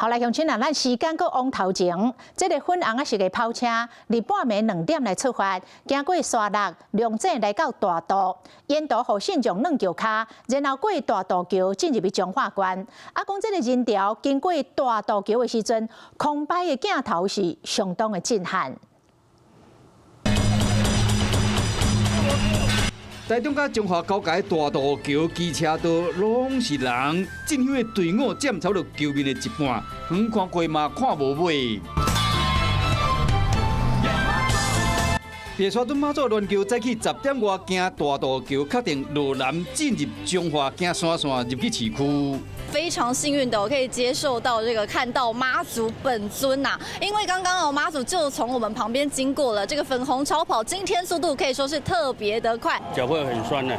後來鄉親啊，咱時間擱往頭前，這個粉紅色的跑車，日半暝2點來出發，經過沙鹿、龍井來到大渡，沿途互信眾軟腳腳，然後過大渡橋進入去彰化縣。啊，講這個人潮經過大渡橋的時陣，空拍的鏡頭是相當的震撼。台中甲彰化交界大渡橋機車道攏是人，進香的隊伍佔差不多橋面的一半，遠看過嘛看無尾。白沙屯媽祖鑾橋早起10點外行大渡橋，確定落南進入彰化，行山線入去市區。非常幸運的，我可以接受到這個看到媽祖本尊吶，因為剛剛媽祖就從我們旁邊經過了，這個粉紅超跑今天速度可以說是特別的快，腳會很酸的。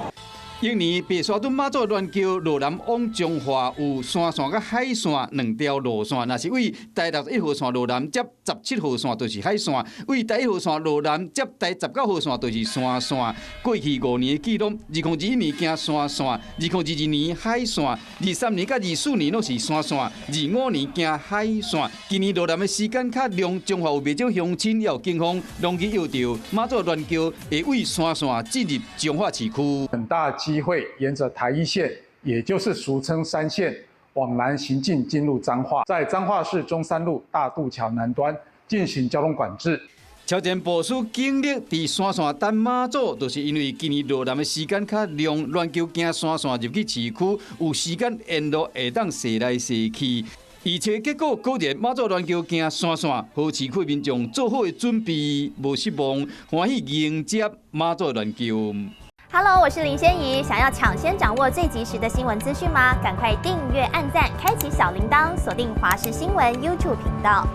今年白沙屯媽祖鑾橋落南往彰化有山線甲海線2條路線，若是為第61號線落南接17號線就是海線，為第1號線落南接第19號線就是山線。過去5年的記錄，2021年行山線，2022年海線，23年甲24年攏是山線，25年行海線。今年落南的時間較長，彰化有不少鄉親也有警方攏去要求媽祖鑾橋會為山線進入彰化市區。很大機會沿着台一線，也就是俗稱3線往南行進入彰化，在彰化市中山路大渡橋南端進行交通管制。超前部署警力在山線等媽祖，就是因為今年落南的時間較長，鑾橋行山線入去市區有時間沿路會當踅來踅去。而且結果果然，媽祖鑾橋行山線，和市區民眾做好的準備，無失望，歡喜迎接媽祖鑾橋。Hello， 我是林仙怡。想要搶先掌握最及時的新聞資訊嗎？趕快訂閱、按讚、開啟小鈴鐺，鎖定華視新聞 YouTube 頻道。